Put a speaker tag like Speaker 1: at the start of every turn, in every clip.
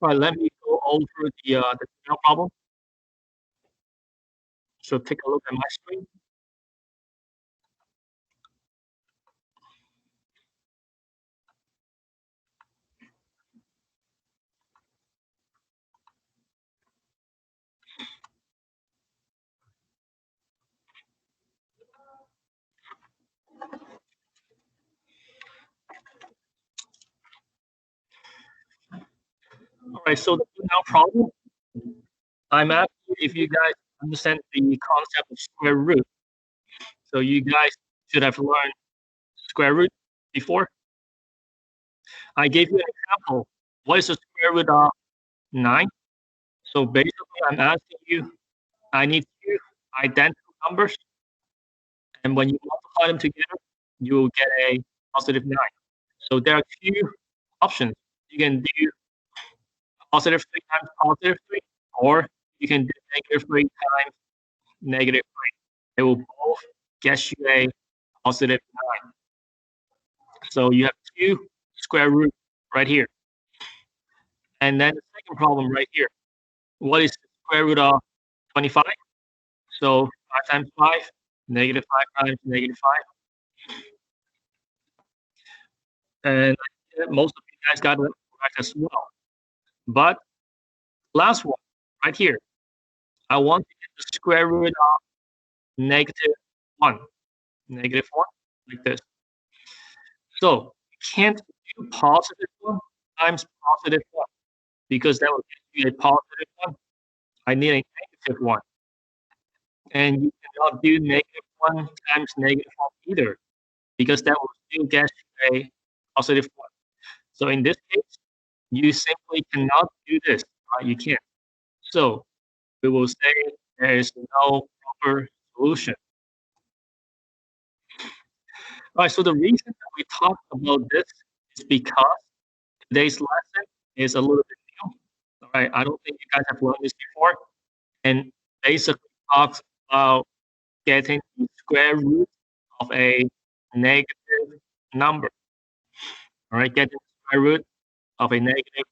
Speaker 1: All right, let me go over the general problem. So take a look at my screen. All right, so the now problem, I'm asking you if you guys understand the concept of square root. So you guys should have learned square root before. I gave you an example. What is the square root of 9? So basically, I'm asking you, I need two identical numbers, and when you multiply them together, you will get a positive 9. So there are two options. You can do positive 3 times positive 3, or you can do negative 3 times negative 3. They will both get you a positive 9. So you have two square root right here. And then the second problem right here. What is the square root of 25? So 5 times 5, negative 5 times negative 5. And most of you guys got it correct as well. But last one right here. I want to get the square root of negative 1. Negative 1, like this. So you can't do positive 1 times positive 1 because that will get you a positive 1. I need a negative 1. And you cannot do negative 1 times negative 1 either because that will still get you a positive 1. So in this case, you simply cannot do this. You can't. So we will say there is no proper solution. All right, so the reason that we talk about this is because today's lesson is a little bit new. All right, I don't think you guys have learned this before, and basically talks about getting the square root of a negative number. All right, getting the square root of a negative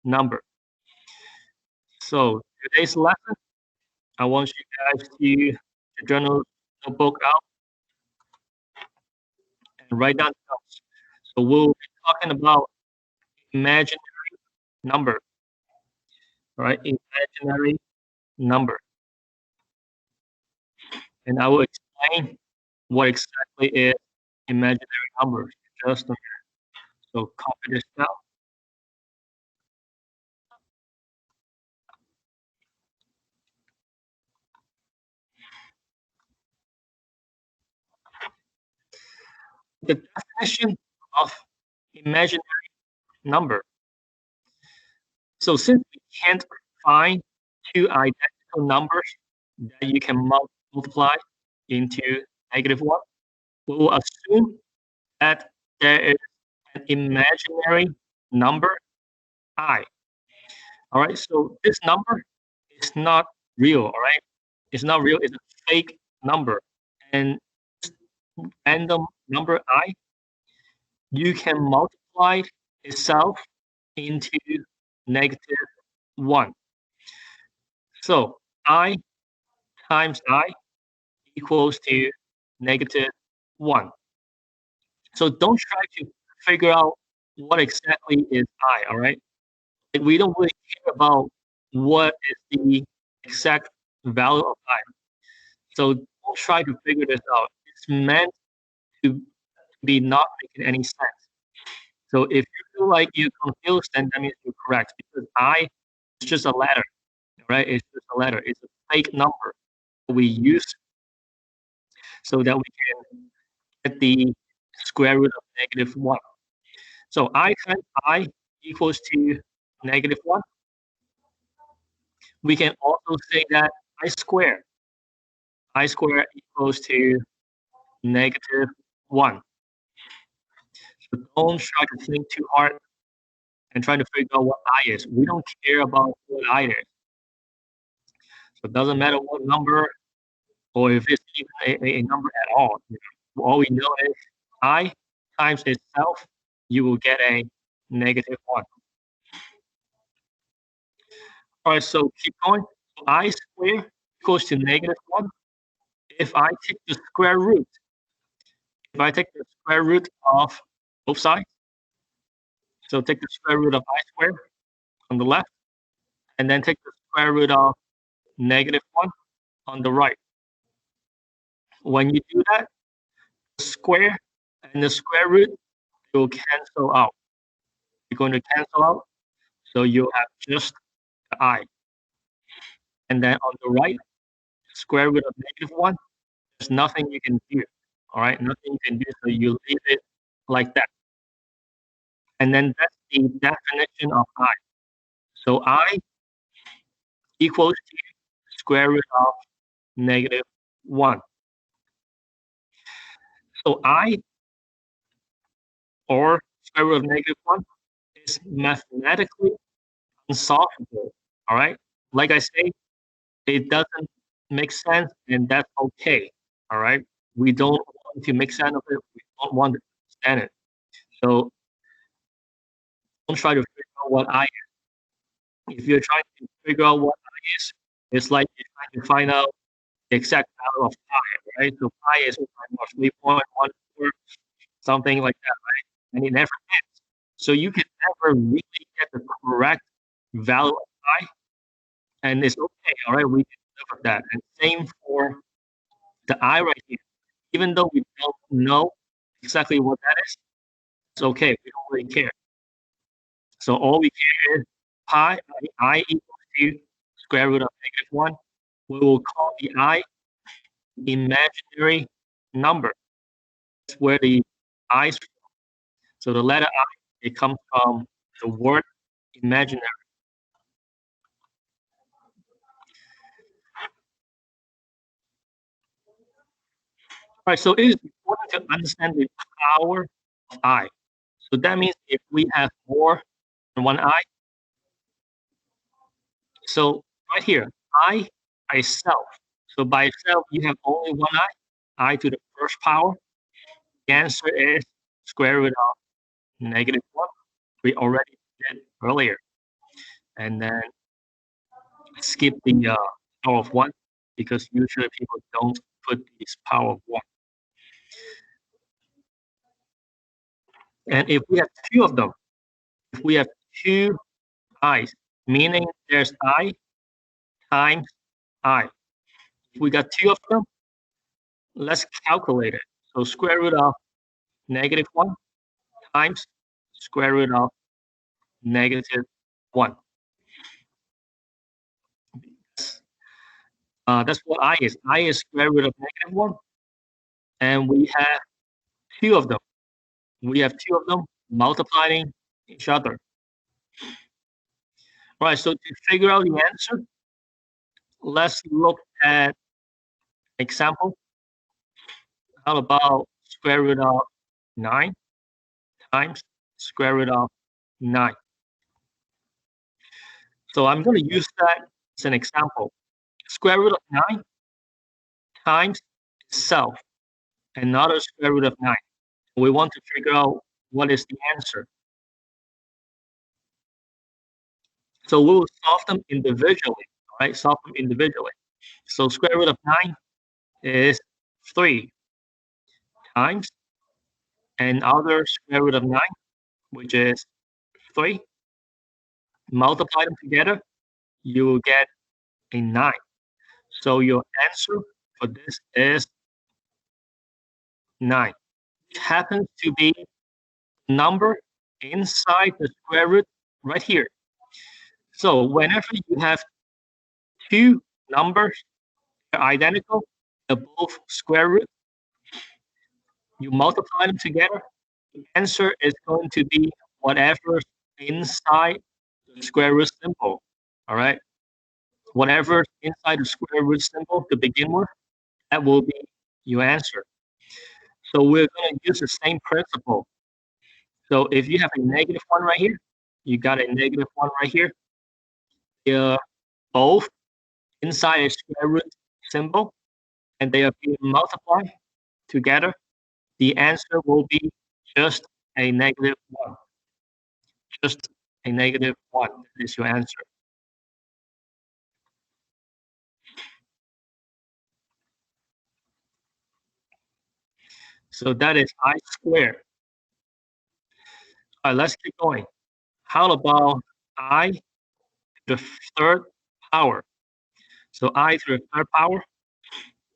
Speaker 1: number. So today's lesson, I want you guys to the journal notebook out and write down notes. So we'll be talking about imaginary number. All right, imaginary number. And I will explain what exactly is imaginary numbers just a minute. So copy this down. The definition of imaginary number. So since we can't find two identical numbers that you can multiply into negative 1, we will assume that there is an imaginary number I. All right, so this number is not real, all right? It's not real, it's a fake number. And this random number I, you can multiply itself into negative 1. So I times I equals to negative 1. So don't try to figure out what exactly is I, all right? We don't really care about what is the exact value of I. So don't try to figure this out. It's meant to be not making any sense. So if you feel like you're confused, then that means you're correct because I is just a letter, right? It's just a letter. It's a fake number we use so that we can get the square root of negative 1. So I times I equals to negative 1. We can also say that I square equals to negative 1. So don't try to think too hard and try to figure out what I is. We don't care about what I is. So it doesn't matter what number or if it's even a number at all. All we know is I times itself, you will get a -1. All right, so keep going. I squared equals to -1. If I take the square root, if I take the square root of both sides, so take the square root of I squared on the left, and then take the square root of -1 on the right. When you do that, the square and the square root will cancel out. You're going to cancel out, so you have just the I. And then on the right, square root of -1, there's nothing you can do. All right, nothing you can do, so you leave it like that. And then that's the definition of I. So I equals to square root of -1. So I, or square root of -1, is mathematically unsolvable. All right, like I say, it doesn't make sense, and that's okay. All right, we don't want to make sense of it. We don't want to understand it. So don't try to figure out what I am. If you're trying to figure out what I is, it's like you're trying to find out the exact value of pi, right? So pi is 3.14, something like that, right? And it never ends. So you can never really get the correct value of pi, and it's okay, all right? We can live with that. And same for the I right here. Even though we don't know exactly what that is, it's okay. We don't really care. So all we care is pi, I equals to square root of -1. We will call the I imaginary number. That's where the I is from. So the letter I, it comes from the word imaginary. All right, so it is important to understand the power of I. So that means if we have more than one I, so right here, I by itself. So by itself, you have only one I to the first power. The answer is square root of -1. We already did earlier. And then skip the power of 1 because usually people don't put this power of 1. And if we have two of them, if we have two i's, meaning there's I times I. If we got two of them, let's calculate it. So square root of -1 times square root of -1. That's what I is. I is square root of -1, and we have two of them. We have two of them multiplying each other. All right, so to figure out the answer, let's look at example. How about square root of 9 times square root of 9? So I'm going to use that as an example. Square root of 9 times itself, another square root of 9. We want to figure out what is the answer. So we will solve them individually, all right? Solve them individually. So square root of 9 is 3 times another square root of 9, which is 3. Multiply them together, you will get a 9. So your answer for this is 9. It happens to be number inside the square root right here. So whenever you have two numbers that are identical, they're both square root, you multiply them together, the answer is going to be whatever's inside the square root symbol. All right? Whatever's inside the square root symbol to begin with, that will be your answer. So we're going to use the same principle. So if you have a -1 right here, you got a -1 right here. They're both inside a square root symbol. and they are being multiplied together, the answer will be just a negative 1. Just a negative 1 is your answer. So that is I squared. All right, let's keep going. How about I to the third power? So I to the third power,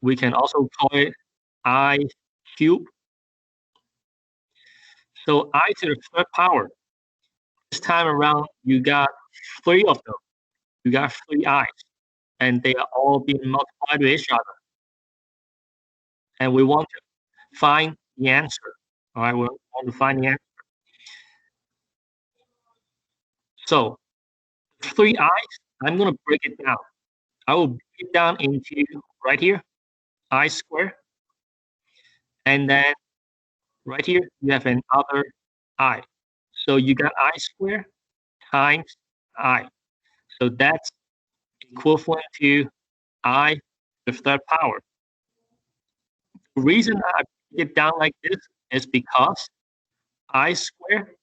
Speaker 1: we can also call it I cubed. So I to the third power, this time around, you got 3 of them. You got 3 i's, and they are all being multiplied with each other. And we want to find the answer. All right, we want to find the answer. So 3 i's, I'm going to break it down. I will break it down into right here, I squared, and then right here, you have another I. So you got I squared times I. So that's equivalent to I to the third power. The reason I break it down like this is because I squared,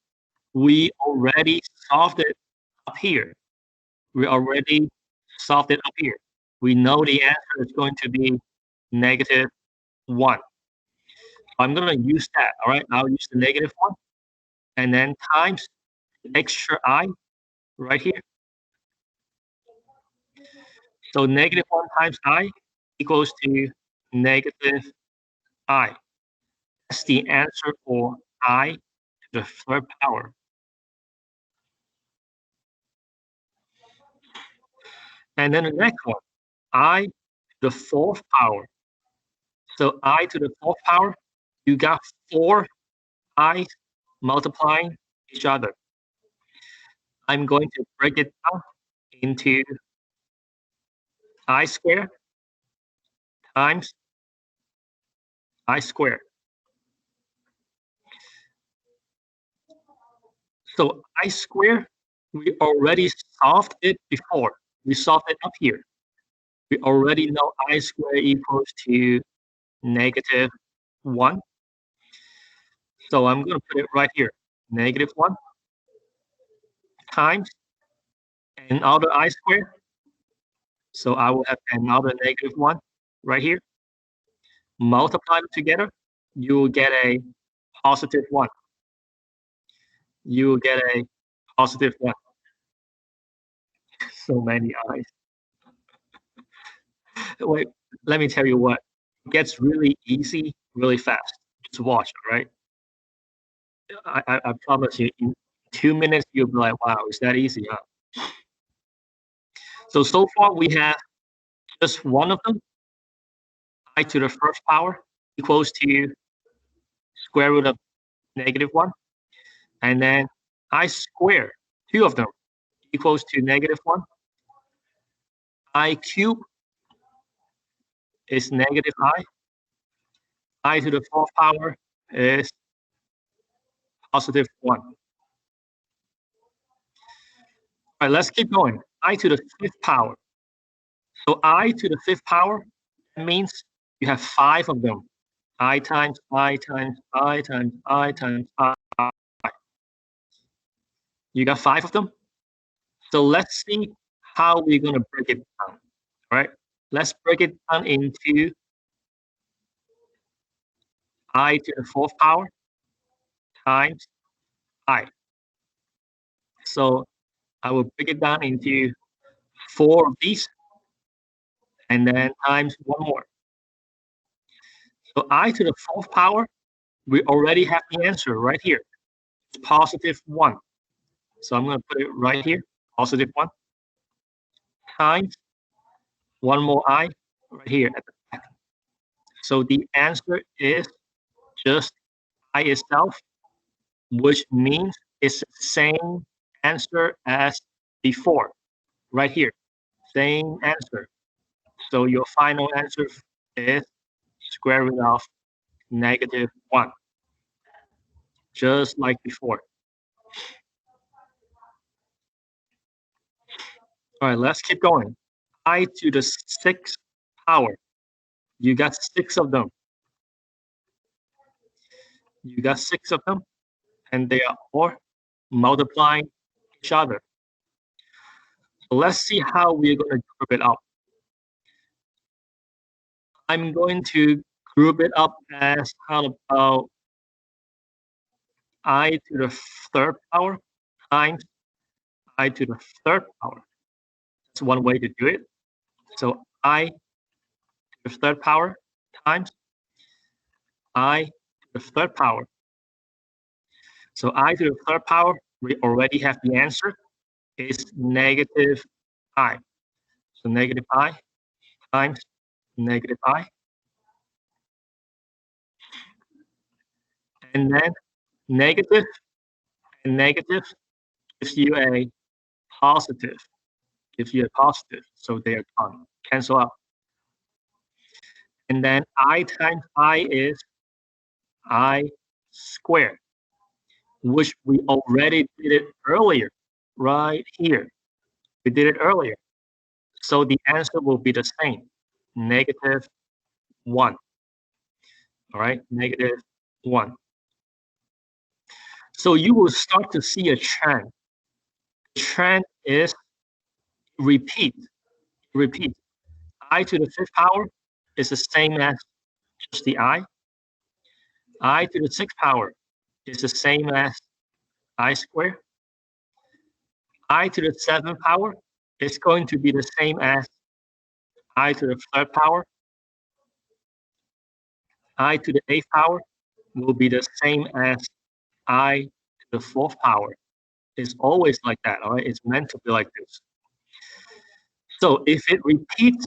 Speaker 1: we already solved it up here. We already solved it up here. We know the answer is going to be negative 1. I'm going to use that, all right? I'll use the negative 1 and then times the extra I right here. So negative 1 times I equals to negative I. That's the answer for I to the third power. And then the next one, I to the fourth power. So I to the fourth power, you got 4 i's multiplying each other. I'm going to break it down into I squared times I squared. So I squared, we already solved it before. We solved it up here. We already know I squared equals to negative 1. So I'm going to put it right here, negative 1 times another I squared. So I will have another negative 1 right here. Multiply them together, you will get a positive 1. You will get a positive 1. So many i's. Wait, let me tell you what. It gets really easy really fast. Just watch, all right? I promise you, in 2 minutes, you'll be like, wow, is that easy, huh? So far we have just one of them, I to the first power equals to square root of negative 1. And then I squared, 2 of them, equals to negative 1. I cube is negative I. I to the fourth power is positive 1. All right, let's keep going. I to the fifth power. So I to the fifth power means you have 5 of them. I times I times I times I times I. You got 5 of them? So let's see how we're going to break it down. All right, let's break it down into I to the fourth power times I. So I will break it down into 4 of these and then times 1 more. So I to the fourth power, we already have the answer right here. It's positive 1. So I'm going to put it right here, positive 1 times 1 more I right here at the back. So the answer is just I itself, which means it's the same answer as before, right here, same answer. So your final answer is square root of negative 1, just like before. All right, let's keep going. I to the sixth power. You got 6 of them. You got 6 of them, and they are all multiplying each other. So let's see how we're going to group it up. I'm going to group it up as how about I to the third power times I to the third power. That's one way to do it. So I to the third power times I to the third power. So I to the third power, we already have the answer, is negative I. So negative I times negative I. And then negative and negative gives you a positive. Gives you a positive. So they are gone. Cancel out. And then I times I is I squared, which we already did it earlier, right here. We did it earlier. So the answer will be the same, negative 1. All right, negative 1. So you will start to see a trend. The trend is repeat. I to the fifth power is the same as just the I. I to the sixth power is the same as I squared. I to the seventh power is going to be the same as I to the third power. I to the eighth power will be the same as I to the fourth power. It's always like that, all right? It's meant to be like this. So if it repeats,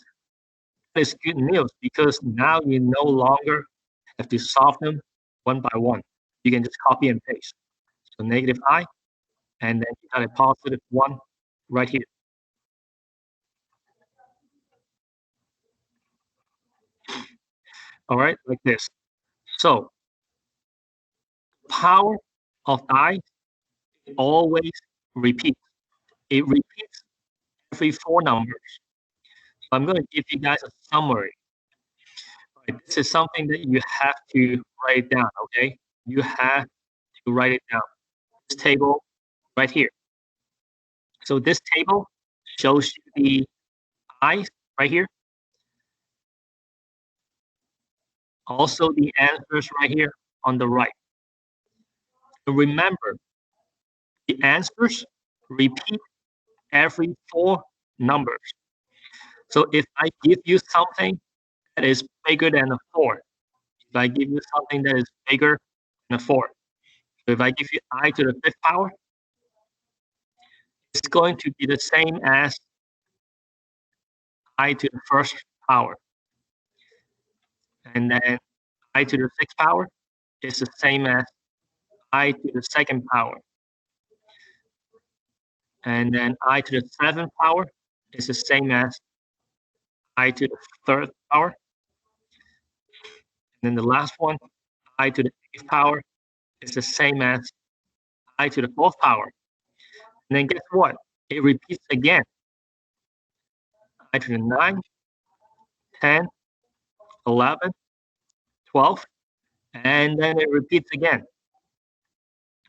Speaker 1: it's good news because now you no longer have to solve them one by one. You can just copy and paste. So negative I, and then you got a positive 1 right here. All right, like this. So power of I always repeats. It repeats every 4 numbers. So I'm going to give you guys a summary. Right, this is something that you have to write down, okay? You have to write it down. This table right here. So this table shows you the I's right here. Also the answers right here on the right. So remember, the answers repeat every 4 numbers. So if I give you something that is bigger than a 4, if I give you something that is bigger than a 4, so if I give you I to the fifth power, it's going to be the same as I to the first power. And then I to the sixth power is the same as I to the second power. And then I to the seventh power is the same as I to the third power. And then the last one, I to the eighth power, is the same as I to the fourth power. And then guess what? It repeats again. I to the 9, 10, 11, 12, and then it repeats again.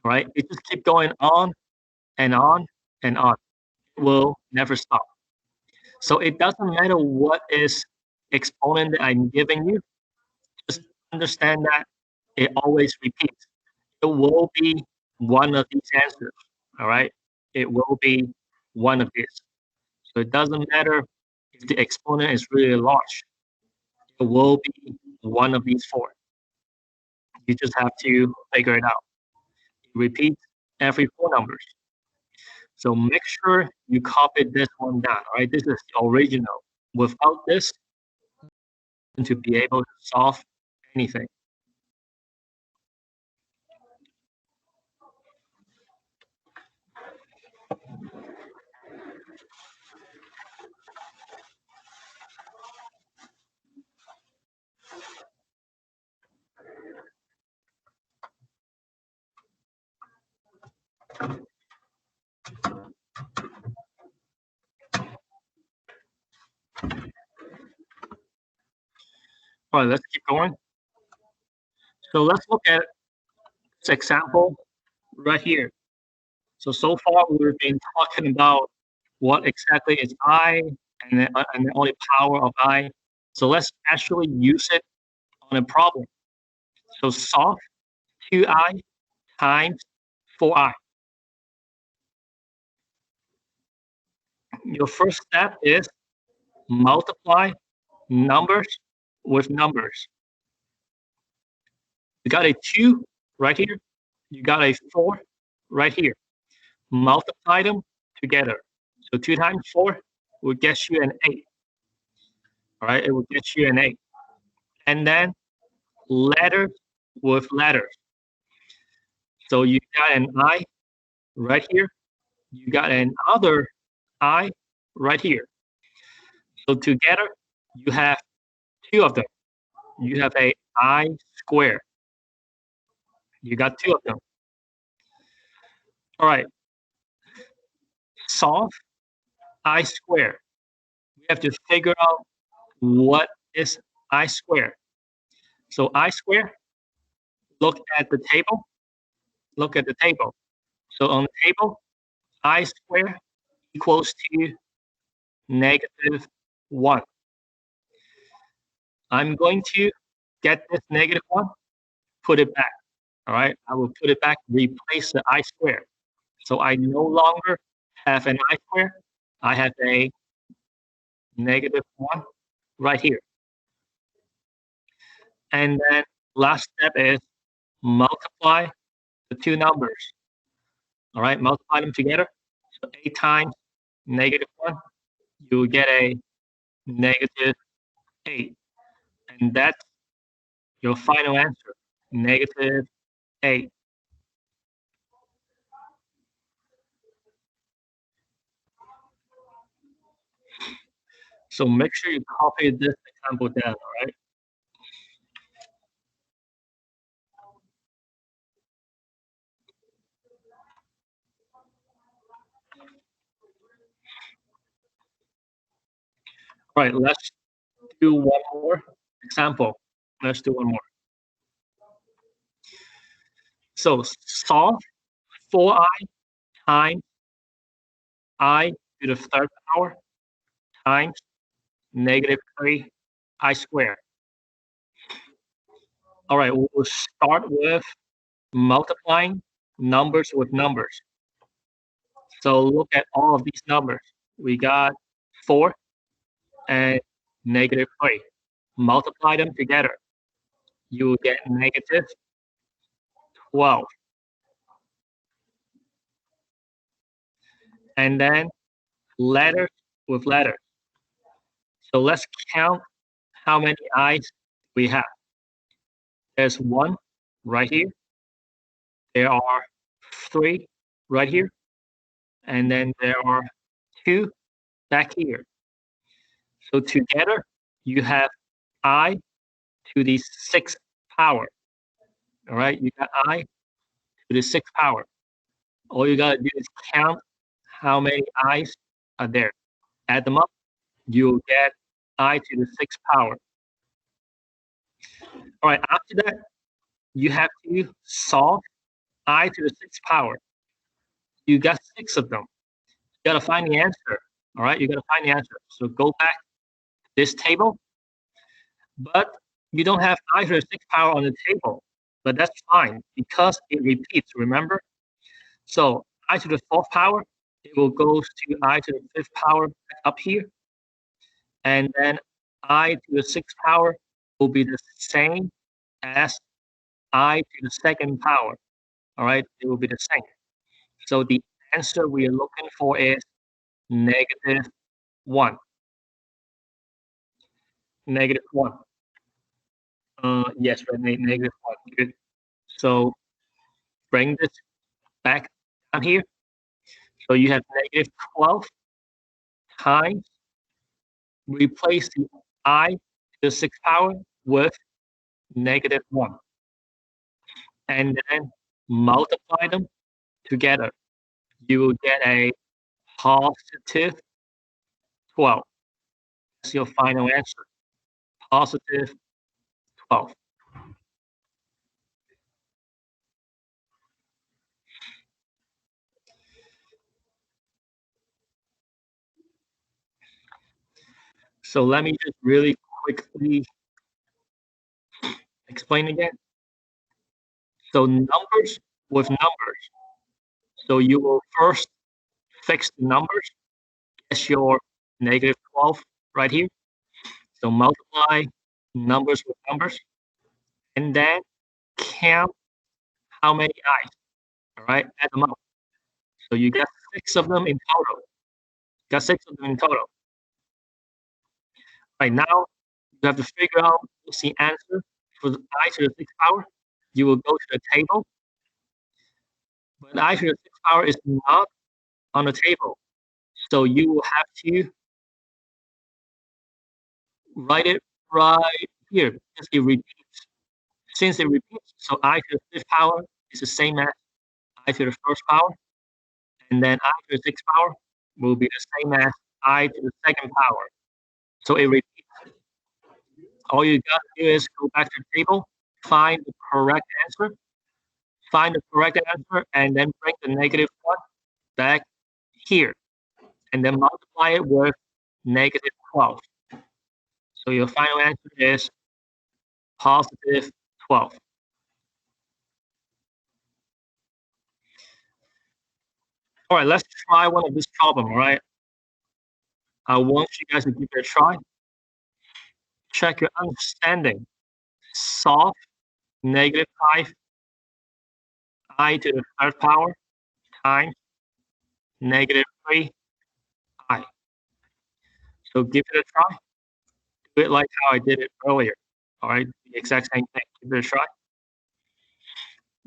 Speaker 1: Right? It just keeps going on and on and on. It will never stop. So it doesn't matter what is exponent that I'm giving you. Just understand that it always repeats. It will be one of these answers. All right? It will be one of these. So it doesn't matter if the exponent is really large. It will be one of these 4. You just have to figure it out. It repeats every 4 numbers. So make sure you copy this one down. All right, this is the original. Without this, to be able to solve anything. All right, let's keep going. So let's look at this example right here. So far we've been talking about what exactly is I and the only power of I. So let's actually use it on a problem. So solve 2I times 4I. Your first step is multiply numbers with numbers. You got a 2 right here. You got a 4 right here. Multiply them together. So 2 times 4 will get you an 8. All right, it will get you an 8. And then letters with letters. So you got an I right here. You got another I right here. So together, you have two of them. You have a I square. You got two of them. All right. Solve I square. We have to figure out what is I square. So I square, look at the table. Look at the table. So on the table, I square equals to -1. I'm going to get this -1, put it back. All right, I will put it back, replace the I square. So I no longer have an I square. I have a -1 right here. And then last step is multiply the two numbers. All right, multiply them together. So 8 times -1, you will get a -8. And that's your final answer, -8. So make sure you copy this example down, all right? All right, let's do one more example. Let's do one more. So solve 4I times I to the third power times -3I squared. All right, we'll start with multiplying numbers with numbers. So look at all of these numbers. We got 4 and -3. Multiply them together. You will get -12. And then letters with letters. So let's count how many I's we have. There's 1 right here. There are 3 right here. And then there are 2 back here. So together, you have I to the 6th power. All right, you got I to the 6th power. All you gotta do is count how many I's are there. Add them up, you'll get I to the 6th power. All right, after that, you have to solve I to the 6th power. You got 6 of them. You gotta find the answer. All right, you gotta find the answer. So go back to this table, but you don't have I to the 6th power on the table, but that's fine because it repeats, remember? So I to the 4th power, it will go to I to the 5th power up here, and then I to the 6th power will be the same as I to the 2nd power. All right, it will be the same. So the answer we are looking for is -1. -1. Yes, right, -1. Good. So bring this back down here. So you have -12 times, replace the I to the 6th power with -1. And then multiply them together. You will get a +12. That's your final answer. +12. 12. So let me just really quickly explain again. So numbers with numbers. So you will first fix the numbers. Guess your negative 12 right here. So multiply numbers with numbers, and then count how many eyes. All right, add them up. So you got 6 of them in total. Got 6 of them in total. Right now, you have to figure out what's the answer for the I to the 6th power. You will go to the table, but I to the 6th power is not on the table. So you will have to write it right here because it repeats. Since it repeats, so I to the 5th power is the same as I to the 1st power, and then I to the 6th power will be the same as I to the 2nd power. So it repeats. All you got to do is go back to the table, find the correct answer, and then bring the negative 1 back here, and then multiply it with negative 12. So your final answer is positive 12. All right, let's try one of this problem, all right? I want you guys to give it a try. Check your understanding. Solve negative 5 I to the 3rd power times negative 3 I. So give it a try. Do it like how I did it earlier. All right, the exact same thing. Give it a try.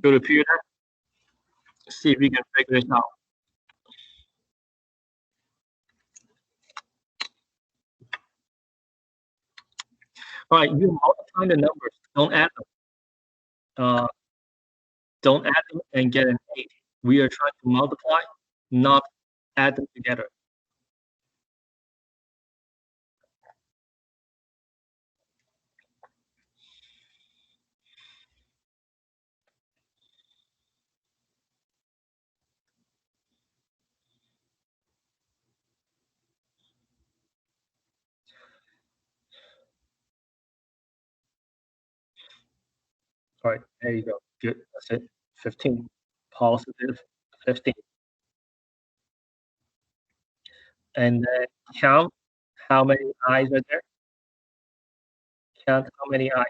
Speaker 1: Go to Peter, see if you can figure this out. All right, you multiply the numbers. Don't add them. Uh, don't add them and get an 8. We are trying to multiply, not add them together. All right, there you go. Good. That's it. 15. Positive 15. And then count how many eyes are there. Count how many eyes.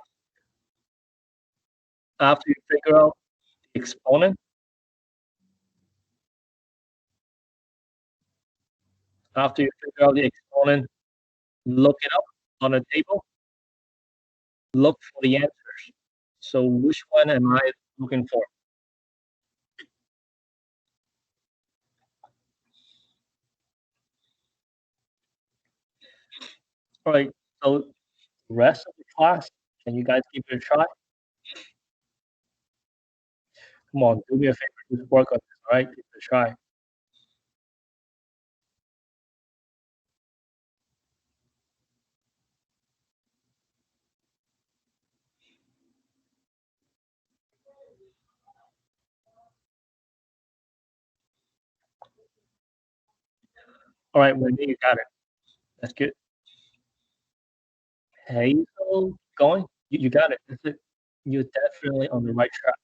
Speaker 1: After you figure out the exponent, after you figure out the exponent, look it up on a table, look for the answers. So which one am I looking for? All right, so the rest of the class, can you guys give it a try? Come on, do me a favor, just work on this, all right? Give it a try. All right, Wendy, you got it. That's good. Hazel, going? You got it. That's it. You're definitely on the right track.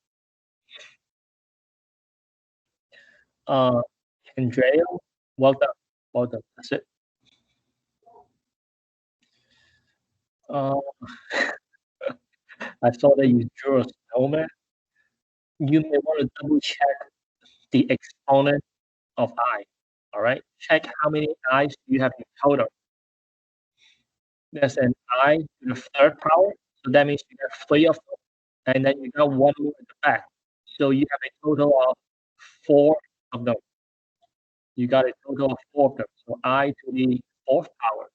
Speaker 1: Uh, Andrea, well done. Well done. That's it. Uh, I saw that you drew a snowman. You may want to double check the exponent of I. All right. Check how many I's you have in total. There's an I to the 3rd power. So that means you got 3 of them. And then you got 1 more in the back. So you have a total of 4 of them. You got a total of 4 of them. So I to the 4th power.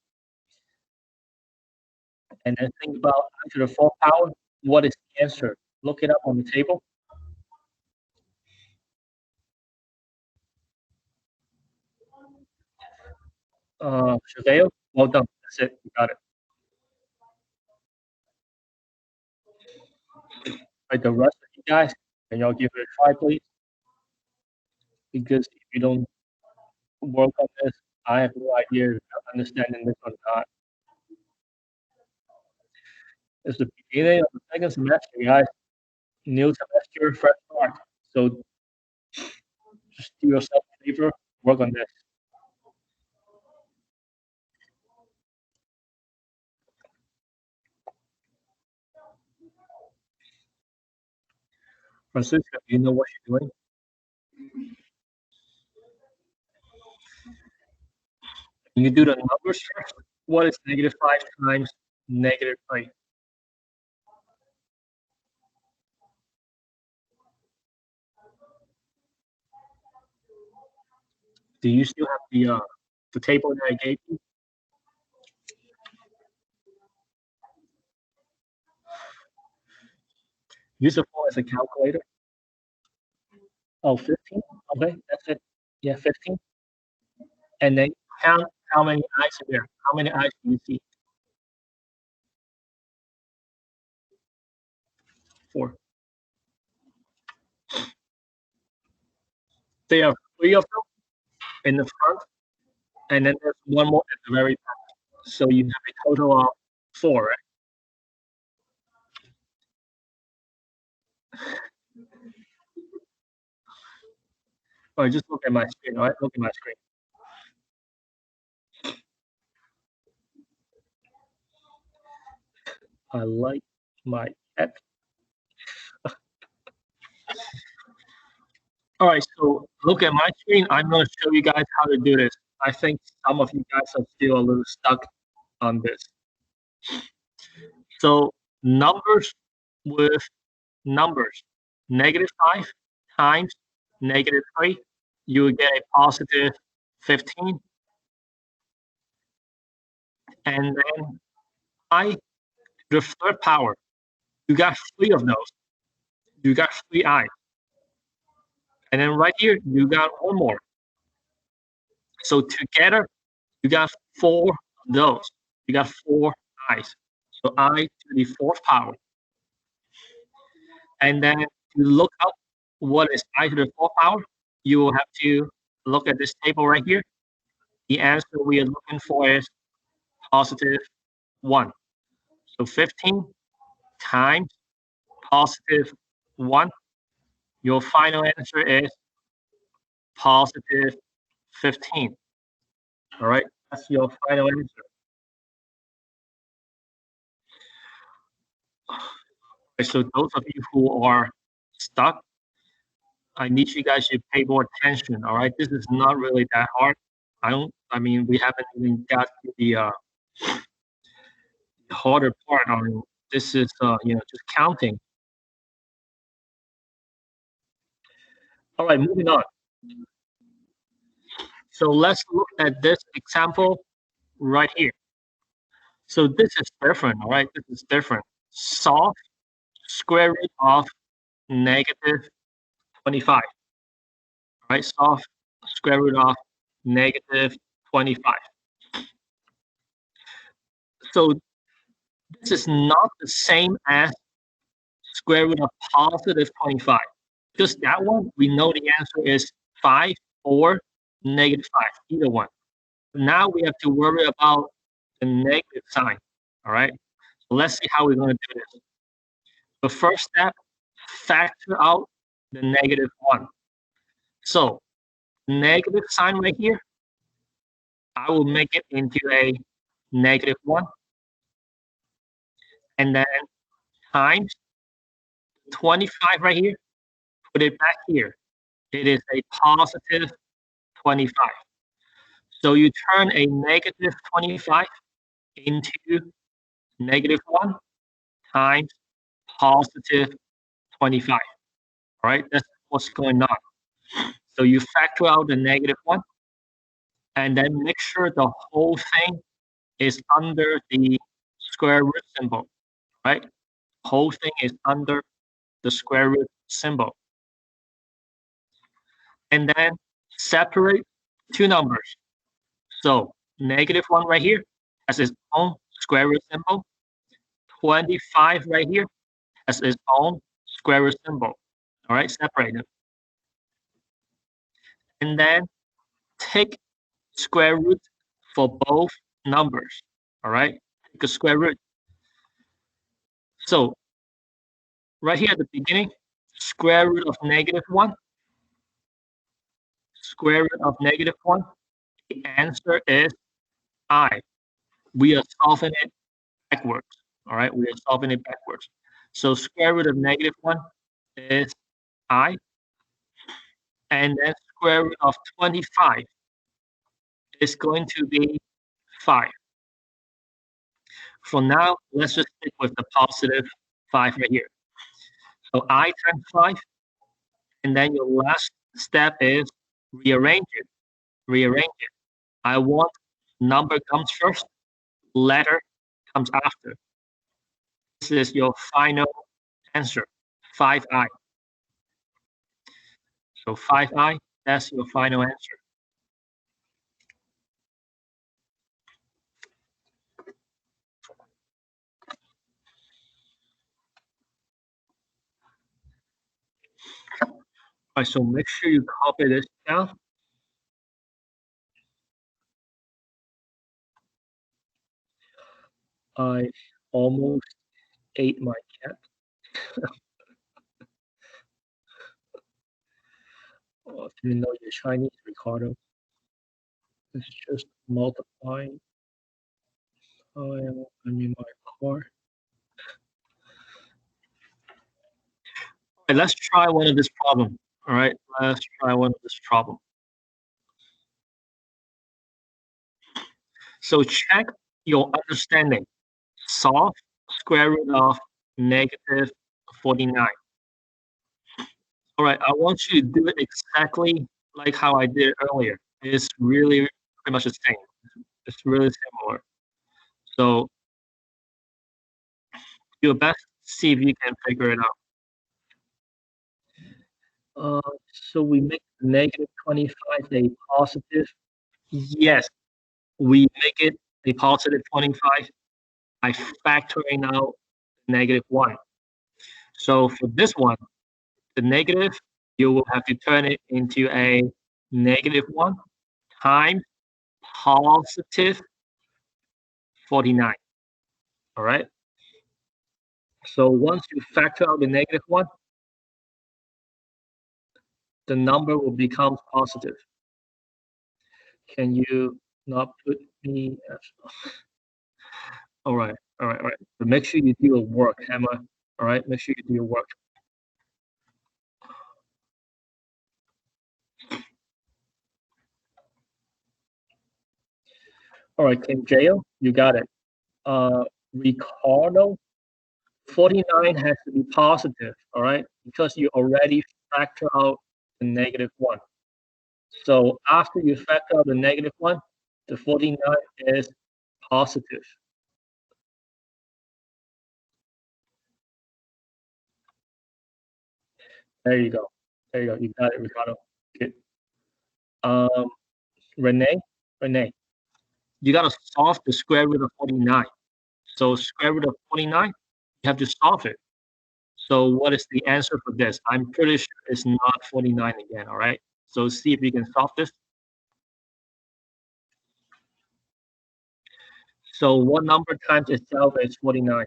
Speaker 1: And then think about I to the 4th power. What is the answer? Look it up on the table. Chevelle, well done. That's it. You got it. Right, the rest of you guys, can y'all give it a try, please? Because if you don't work on this, I have no idea if you're understanding this or not. It's the beginning of the second semester, guys. New semester, fresh start. So just do yourself a favor, work on this. Francisco, do you know what you're doing? Can you do the numbers first? What is -5 times -3? Do you still have the table that I gave you? Use the phone as a calculator. Oh, 15? Okay, that's it. Yeah, 15. And then count how many eyes are there. How many eyes do you see? 4. There are 3 of them in the front, and then there's one more at the very back. So you have a total of 4, right? All right, just look at my screen, all right? Look at my screen. I like my cat. All right, so look at my screen. I'm going to show you guys how to do this. I think some of you guys are still a little stuck on this. So numbers with numbers, -5 times -3, you will get a positive 15. And then I, the third power, you got 3 of those. You got 3 eyes. And then right here, you got one more. So together, you got 4 of those. You got 4 eyes. So I to the fourth power. And then to look up what is I to the fourth power, you will have to look at this table right here. The answer we are looking for is positive 1. So 15 times positive 1. Your final answer is positive 15. All right, that's your final answer. Right, so those of you who are stuck, I need you guys to pay more attention. All right, this is not really that hard. I mean, we haven't even got to the harder part on this is just counting. All right, moving on. So let's look at this example right here. So this is different, all right? This is different. Solve square root of -25. Right? Solve square root of -25. So this is not the same as square root of positive 25. Because that one, we know the answer is 5 or -5, either one. Now we have to worry about the negative sign. All right. So let's see how we're going to do this. The first step, factor out the -1. So negative sign right here, I will make it into a -1. And then times 25 right here, put it back here. It is a positive 25. So you turn a -25 into -1 times positive 25. All right, that's what's going on. So you factor out the -1 and then make sure the whole thing is under the square root symbol, right? The whole thing is under the square root symbol. And then separate two numbers. So -1 right here has its own square root symbol. 25 right here has its own square root symbol. All right, separate them. And then take square root for both numbers. All right, take a square root. So right here at the beginning, square root of -1, square root of -1. The answer is I. We are solving it backwards. All right, we are solving it backwards. So square root of -1 is I, and then square root of 25 is going to be 5. For now, let's just stick with the positive 5 right here. So I times 5, and then your last step is rearrange it. Rearrange it. I want number comes first, letter comes after. This is your final answer, 5i. So 5i, that's your final answer. All right, so make sure you copy this down. I almost ate my cat. If you know your Chinese, Ricardo, it's just multiplying. I'm in my car. All right, let's try one of this problem. All right, let's try one of this problem. So check your understanding. Solve square root of -49. All right, I want you to do it exactly like how I did it earlier. It's really pretty much the same. It's really similar. So do your best, see if you can figure it out. So we make -25 a positive. Yes, we make it a positive 25 by factoring out -1. So for this one, the negative, you will have to turn it into a -1 times positive 49. All right. So once you factor out the -1, the number will become positive. Can you not put me as all right, all right, all right. But make sure you do your work, Emma. All right, make sure you do your work. All right, King Jail, you got it. Ricardo, 49 has to be positive, all right, because you already factor out the -1. So after you factor out the -1, the 49 is positive. There you go. There you go. You got it, Ricardo. Good. Um, Renee, Renee, you got to solve the square root of 49. So square root of 49, you have to solve it. So what is the answer for this? I'm pretty sure it's not 49 again, all right? So see if you can solve this. So what number times itself is 49?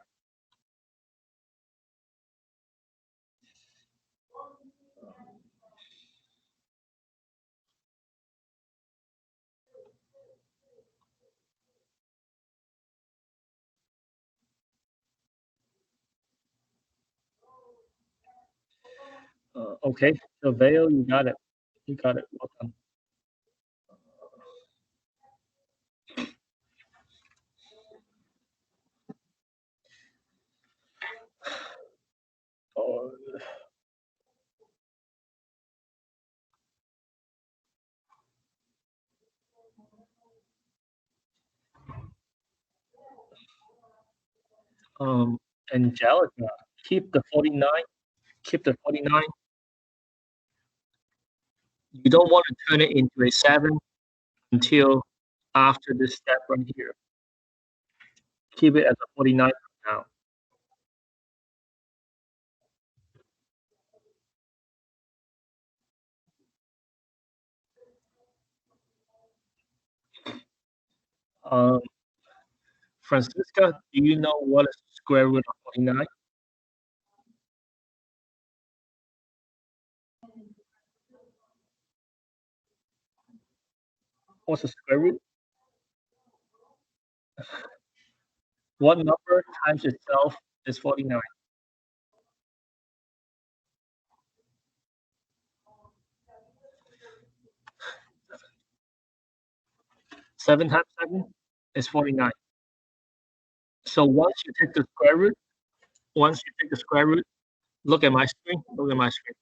Speaker 1: Okay, so Vale, you got it. You got it. Well done. Oh, um, Angelica, keep the 49. Keep the 49. You don't want to turn it into a 7 until after this step right here. Keep it as a 49 for now. Um, Francisca, do you know what is the square root of 49? What's the square root? What number times itself is 49? 7 times 7 is 49. So once you take the square root, look at my screen, look at my screen.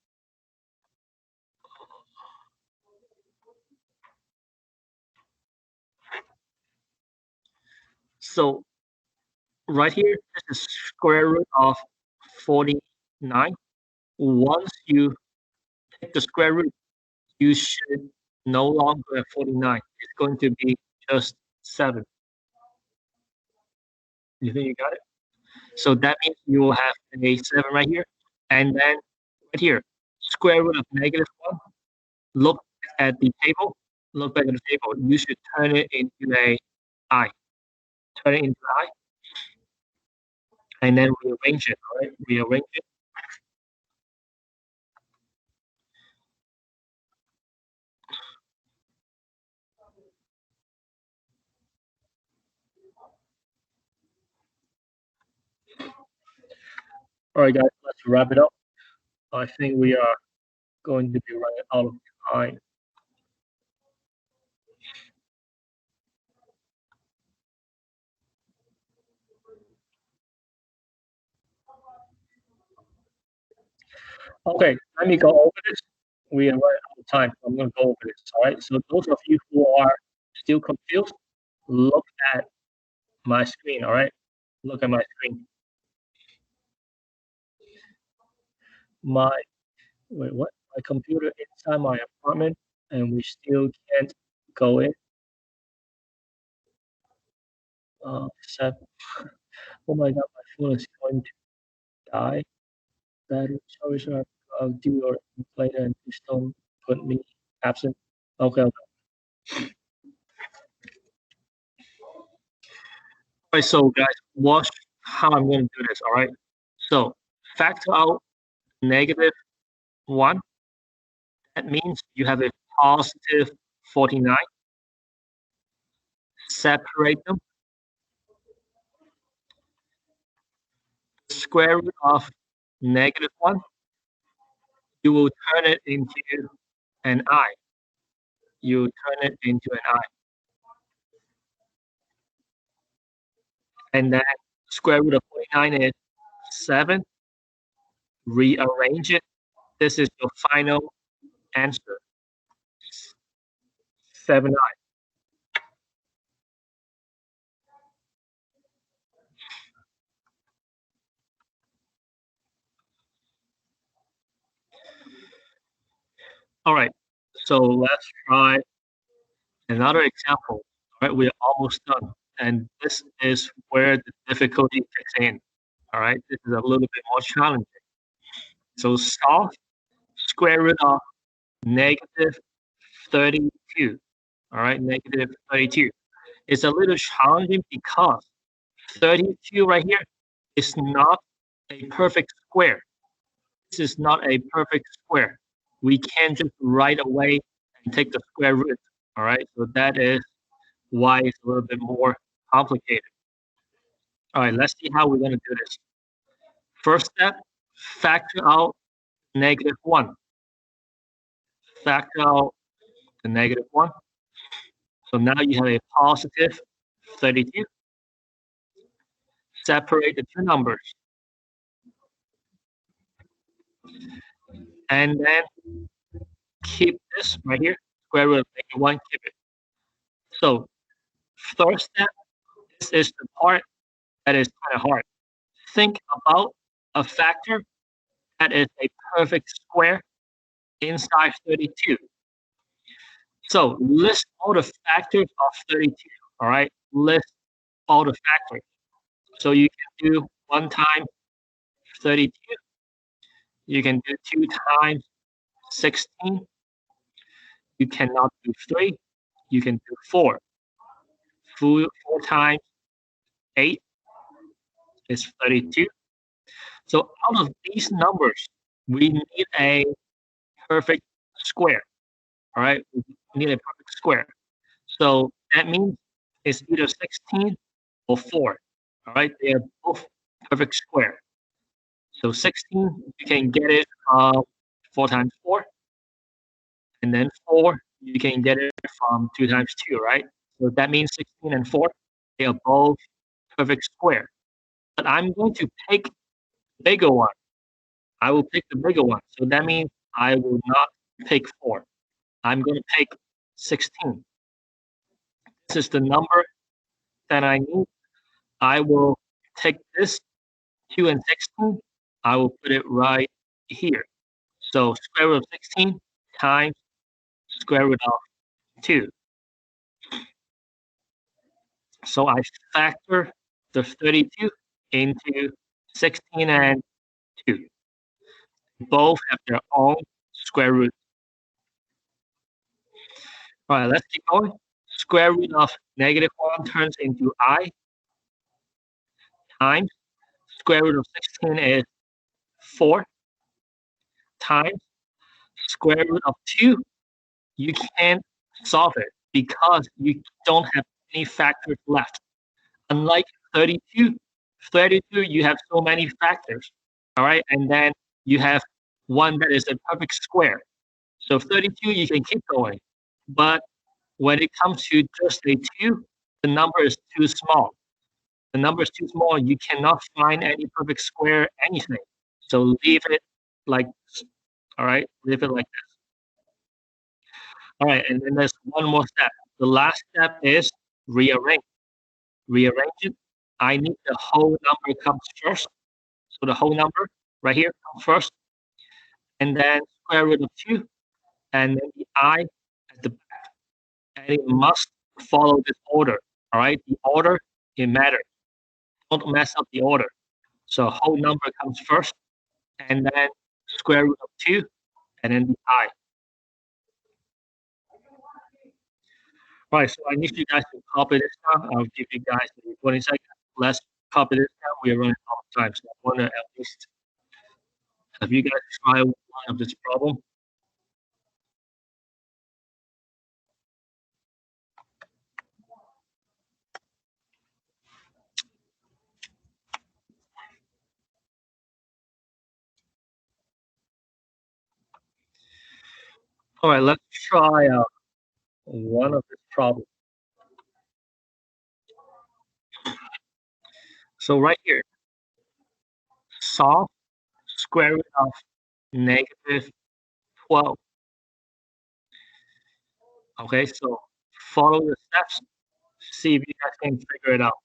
Speaker 1: So right here is the square root of 49. Once you take the square root, you should no longer have 49. It's going to be just 7. You think you got it? So that means you will have a 7 right here. And then right here, square root of -1. Look at the table. Look back at the table. You should turn it into a I. Turn it into I. And then rearrange it, all right? Rearrange it. All right, guys, let's wrap it up. I think we are going to be running out of time. Okay, let me go over this. We are running out of time, so I'm going to go over this. All right. So those of you who are still confused, look at my screen. All right. Look at my screen. My wait, what? My computer inside my apartment, and we still can't go in. Seven. Oh my God, my phone is going to die. Battery storage. I'll do your later, and please don't put me absent. Okay. Okay. All right, so guys, watch how I'm going to do this. All right. So factor out -1. That means you have a positive 49. Separate them. Square root of -1. You will turn it into an I. You turn it into an I. And then square root of 49 is 7. Rearrange it. This is your final answer. 7I. All right. So let's try another example. All right, we are almost done. And this is where the difficulty kicks in. All right, this is a little bit more challenging. So solve square root of -32. All right, -32. It's a little challenging because 32 right here is not a perfect square. This is not a perfect square. We can't just right away and take the square root. All right, so that is why it's a little bit more complicated. All right, let's see how we're going to do this. First step, factor out -1. Factor out the -1. So now you have a positive 32. Separate the two numbers. And then keep this right here, square root of -1, keep it. So first step, this is the part that is kind of hard. Think about a factor that is a perfect square inside 32. So list all the factors of 32, all right? List all the factors. So you can do 1 times 32. You can do 2 times 16. You cannot do 3. You can do 4. 4 times 8 is 32. So out of these numbers, we need a perfect square. All right, we need a perfect square. So that means it's either 16 or 4. All right, they are both perfect square. So 16, you can get it 4 times 4, and then 4, you can get it from 2 times 2, right? So that means 16 and 4, they are both perfect square. But I'm going to pick the bigger one. I will pick the bigger one. So that means I will not pick 4. I'm going to pick 16. This is the number that I need. I will take this 2 and 16. I will put it right here. So square root of 16 times square root of 2. So I factor the 32 into 16 and 2. Both have their own square root. All right, let's keep going. Square root of -1 turns into I times square root of 16 is 4 times square root of 2. You can't solve it because you don't have any factors left. Unlike 32, 32 you have so many factors, all right? And then you have one that is a perfect square. So 32 you can keep going. But when it comes to just a 2, the number is too small. The number is too small, you cannot find any perfect square anything. So leave it like this, all right? Leave it like this. All right, and then there's one more step. The last step is rearrange. Rearrange it. I need the whole number comes first. So the whole number right here comes first, and then square root of 2, and then the I at the back. And it must follow this order. All right, the order it matters. Don't mess up the order. So whole number comes first, and then square root of 2, and then the I. All right, so I need you guys to copy this down. I'll give you guys 20 seconds. Let's copy this down. We are running out of time, so I want to at least have you guys try one of this problem. All right, let's try one of this problem. So right here, solve square root of -12. Okay, so follow the steps. See if you guys can figure it out.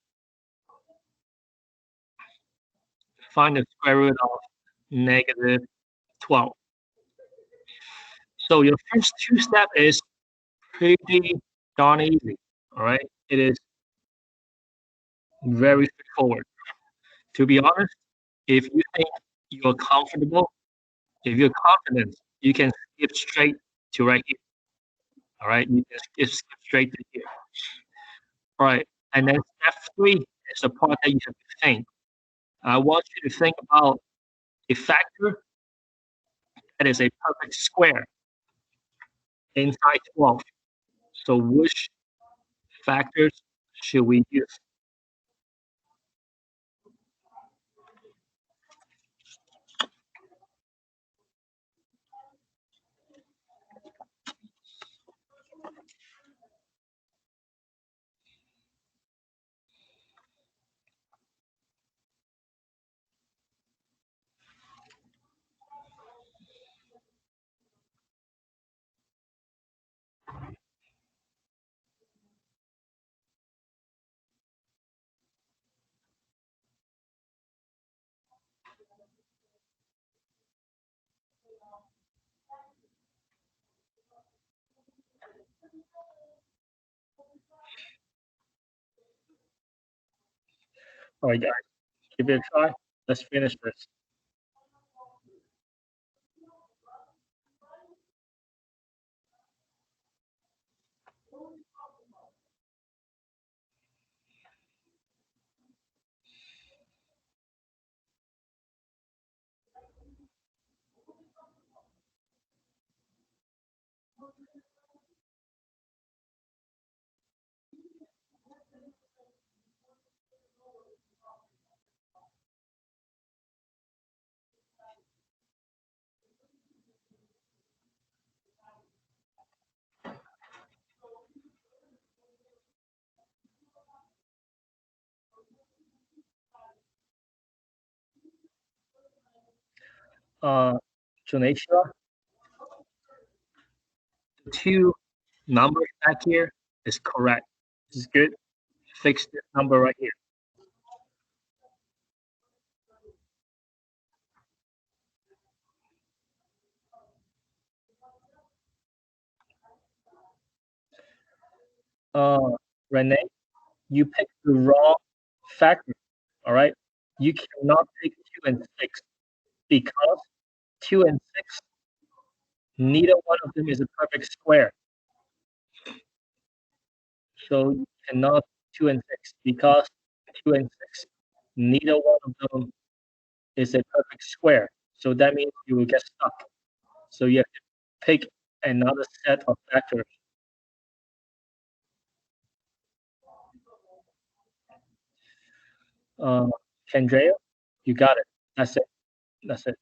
Speaker 1: Find the square root of -12. So your first two step is pretty darn easy. All right, it is very straightforward. To be honest, if you think you're comfortable, if you're confident, you can skip straight to right here. All right, you just skip straight to here. All right, and then step 3 is the part that you have to think. I want you to think about a factor that is a perfect square inside 12. So which factors should we use? All right, guys, give it a try. Let's finish this. Janisha, the two numbers back here is correct. This is good. Fix this number right here. Renee, you picked the wrong factor. All right. You cannot pick 2 and 6 because 2 and 6, neither one of them is a perfect square. So you cannot 2 and 6 because 2 and 6, neither one of them is a perfect square. So that means you will get stuck. So you have to pick another set of factors. Uh, Kendra, you got it. That's it. That's it.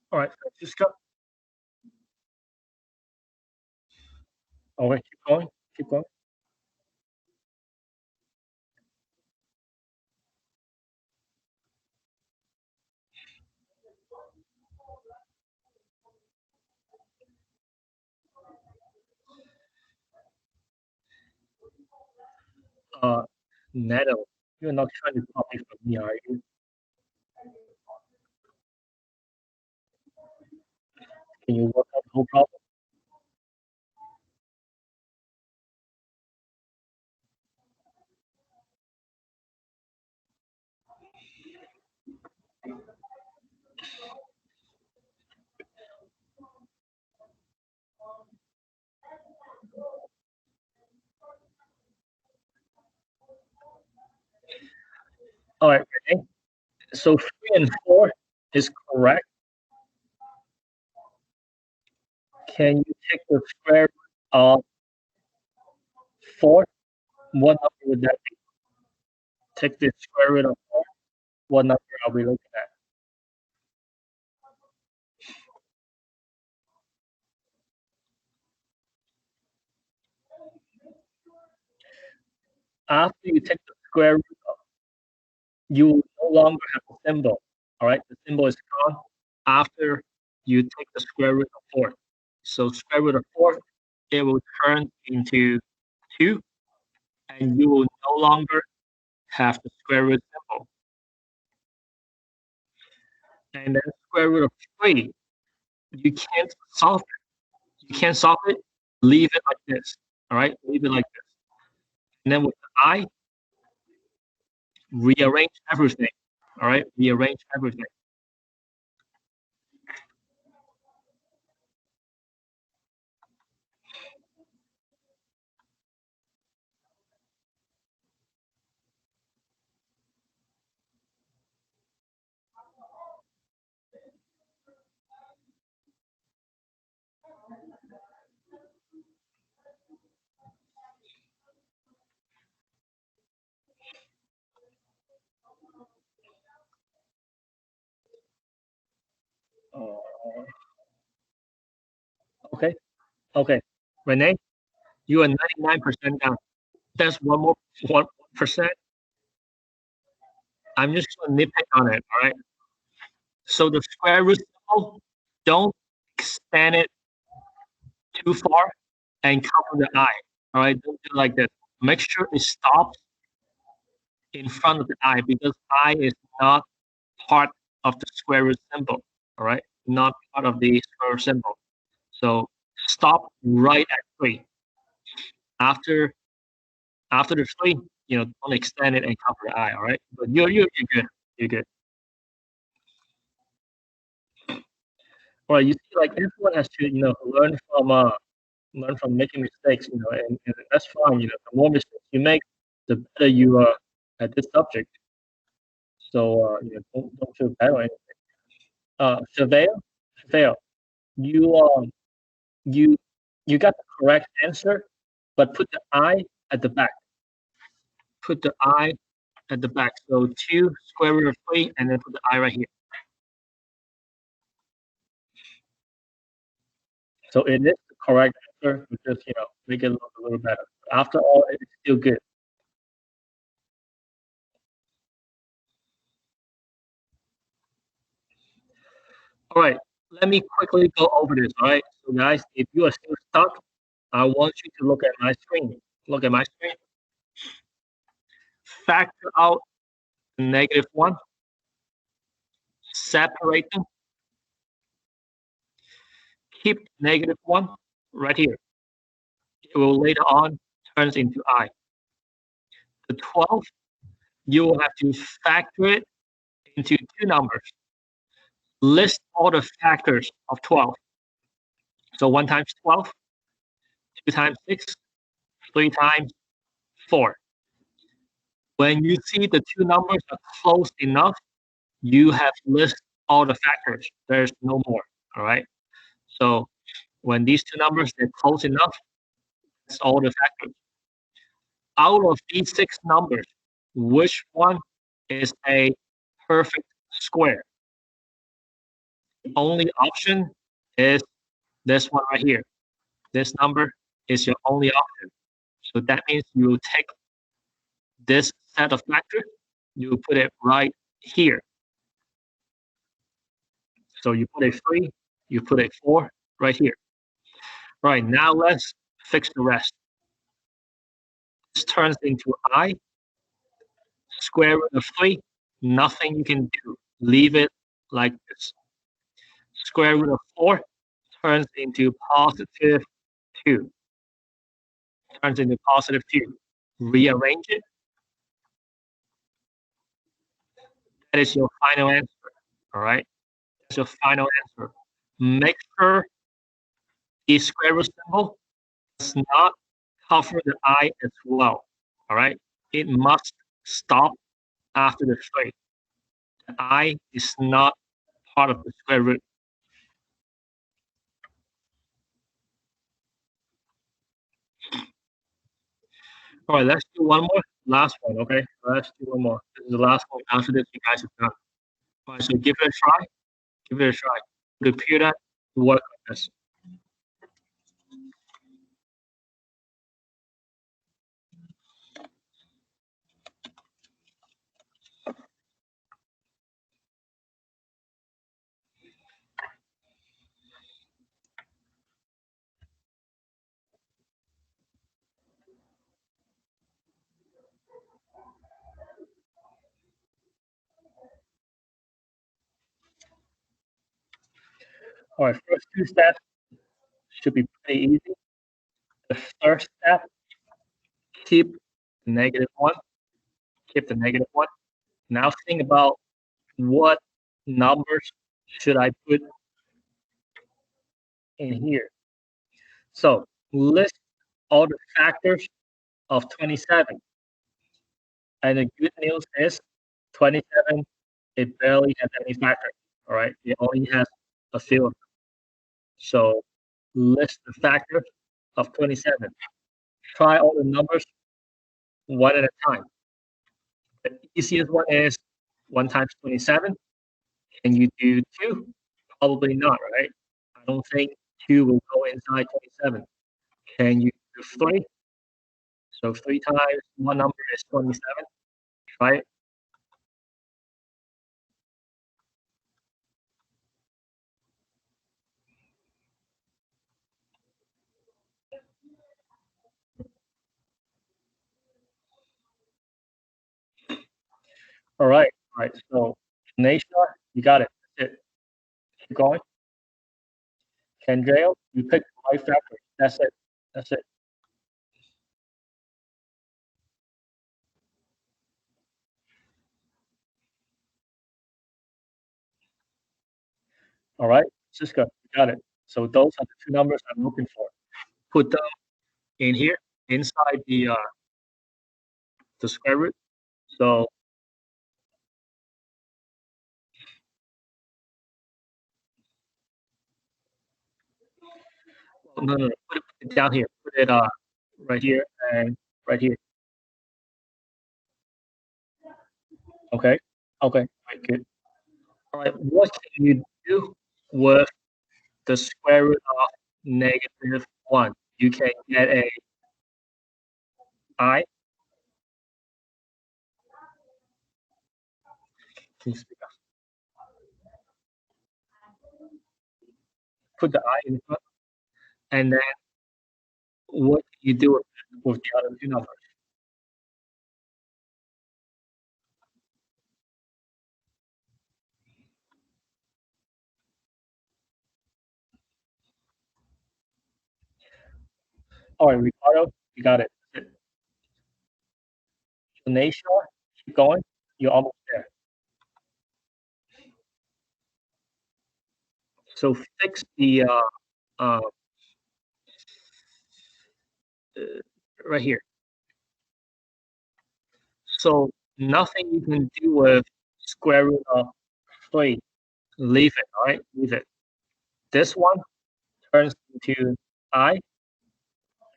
Speaker 1: All right, Francisco. All right, keep going. Keep going. Uh, Neto, you're not trying to copy from me, are you? Can you work out the whole problem? All right, okay. So 3 and 4 is correct. Can you take the square root of 4? What number would that be? Take the square root of 4. What number are we looking at? After you take the square root of, you will no longer have the symbol. All right, the symbol is gone after you take the square root of 4. So square root of 4, it will turn into 2, and you will no longer have the square root symbol. And then square root of 3, you can't solve it. You can't solve it. Leave it like this. All right, leave it like this. And then with the I, rearrange everything. All right, rearrange everything. Uh, okay, okay. Renee, you are 99% down. That's one more 1%. I'm just going to nitpick on it. All right. So the square root symbol, don't extend it too far and cover the eye. All right. Don't do it like this. Make sure it stops in front of the eye because eye is not part of the square root symbol. All right. Not part of the square root symbol. So stop right at 3. After after the 3, don't extend it and cover the eye. All right, but you're good. You're good. All right, you see, like everyone has to learn from making mistakes. And that's fine. The more mistakes you make, the better you are at this subject. So don't feel bad or anything. Surveyor, you you you got the correct answer, but put the I at the back. Put the I at the back. So 2 square root of 3, and then put the I right here. So it is the correct answer. We just make it look a little better. After all, it's still good. All right, let me quickly go over this. All right, so guys, if you are still stuck, I want you to look at my screen. Look at my screen. Factor out the -1. Separate them. Keep -1 right here. It will later on turns into I. The 12, you will have to factor it into two numbers. List all the factors of 12. So 1 times 12, 2 times 6, 3 times 4. When you see the two numbers are close enough, you have list all the factors. There's no more. All right. So when these two numbers are close enough, that's all the factors. Out of these 6 numbers, which one is a perfect square? The only option is this one right here. This number is your only option. So that means you will take this set of factors, you will put it right here. So you put a 3, you put a 4 right here. All right, now let's fix the rest. This turns into I. Square root of 3, nothing you can do. Leave it like this. Square root of 4 turns into positive 2. Turns into positive 2. Rearrange it. That is your final answer. All right? That's your final answer. Make sure the square root symbol does not cover the I as well. All right? It must stop after the 3. The I is not part of the square root. All right, let's do one more. Last one, okay? Let's do one more. This is the last one. After this, you guys are done. All right, so give it a try. Give it a try. Computer work on this. All right, first 2 steps should be pretty easy. The first step, keep the -1. Keep the -1. Now think about what numbers should I put in here. So list all the factors of 27. And the good news is 27, it barely has any factors. All right, it only has a few of them. So list the factors of 27. Try all the numbers one at a time. The easiest one is 1 times 27. Can you do 2? Probably not, right? I don't think 2 will go inside 27. Can you do 3? So 3 times one number is 27, right? All right, all right. So Naisha, you got it. That's it. Keep going. Kendra, you picked the right factor. That's it. That's it. All right, Cisco, you got it. So those are the two numbers I'm looking for. Put them in here inside the square root. So no, put it down here. Put it right here and right here. Okay. Okay. All right, good. All right. What can you do with the square root of -1? You can get a I. Please put the I in front, and then what can you do with the other two numbers? All right, Ricardo, you got it. Explanation. Keep going. You're almost there. So fix the uh, uh, right here. So nothing you can do with square root of 3. Leave it, all right? Leave it. This one turns into I,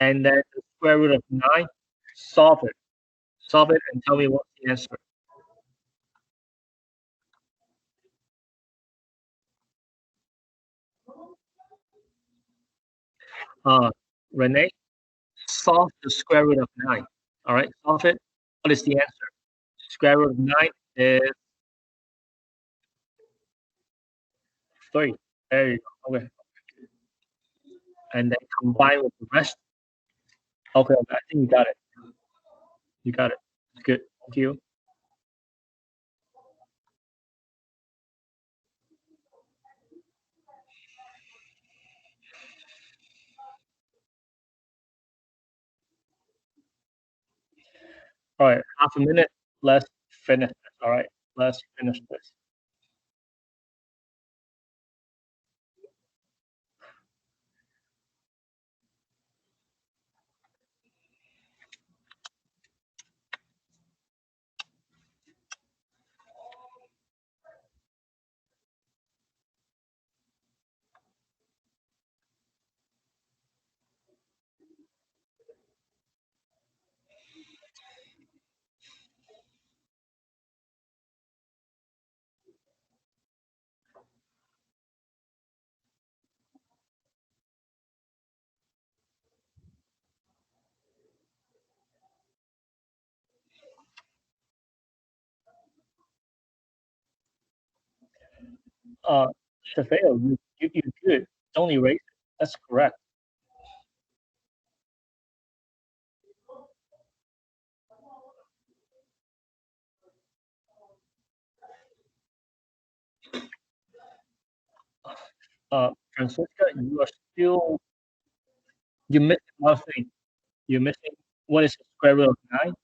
Speaker 1: and then the square root of 9, solve it. Solve it and tell me what's the answer. Renee, solve the square root of 9. All right, solve it. What is the answer? Square root of 9 is 3. There you go. Okay. And then combine with the rest. Okay, I think you got it. You got it. Good. Thank you. All right, half a minute. Let's finish this. All right, let's finish this. Uh, Shafeo, you good. Don't erase it. That's correct. Francisca, you are still you missing one thing. You're missing what is the square root of 9?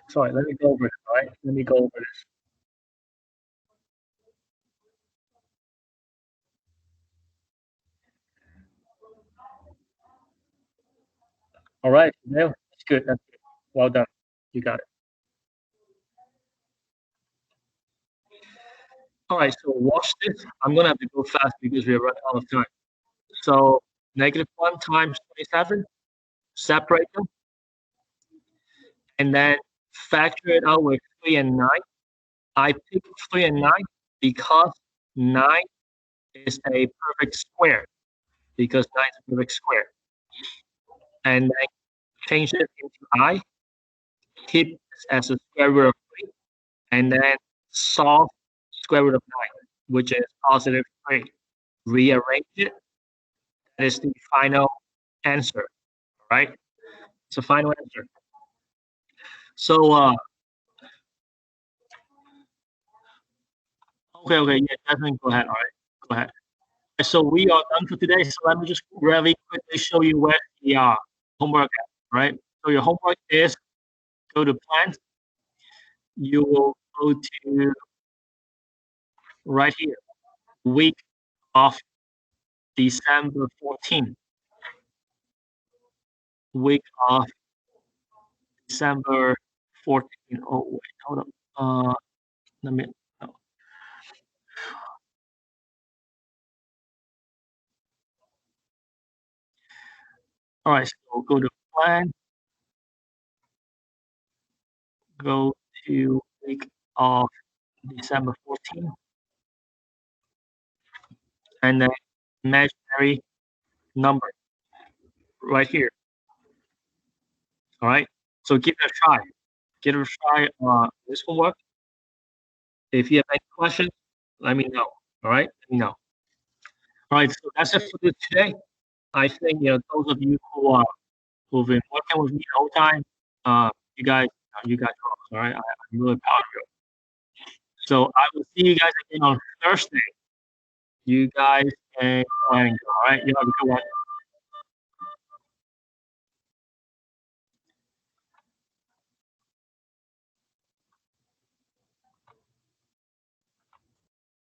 Speaker 1: Sorry, let me go over it. All right, let me go over this. All right, now that's good. That's good. Well done. You got it. All right, so watch this. I'm gonna have to go fast because we're running out of time. So -1 times 27, separate them, and then factor it out with 3 and 9. I picked 3 and 9 because 9 is a perfect square, because 9 is a perfect square. And then change it into I, keep this as a square root of 3, and then solve square root of 9, which is positive 3. Rearrange it. That is the final answer, all right? It's a final answer. So, okay, yeah, definitely go ahead, all right? Go ahead. So we are done for today. So let me just really quickly show you where the homework is, right? So your homework is go to plans. You will go to right here, week of December 14th, week of December 14th. Oh, wait, hold up. Let me, no. All right, so go to plan, go to week of December 14th, and then imaginary number right here. All right, so give it a try. Give it a try on this homework. If you have any questions, let me know. All right, let me know. All right, so that's it for today. I think those of you who've been working with me the whole time, you guys rock. All right, I'm really proud of you. So I will see you guys again on Thursday. You guys can go ahead and go. All right, you have a good one.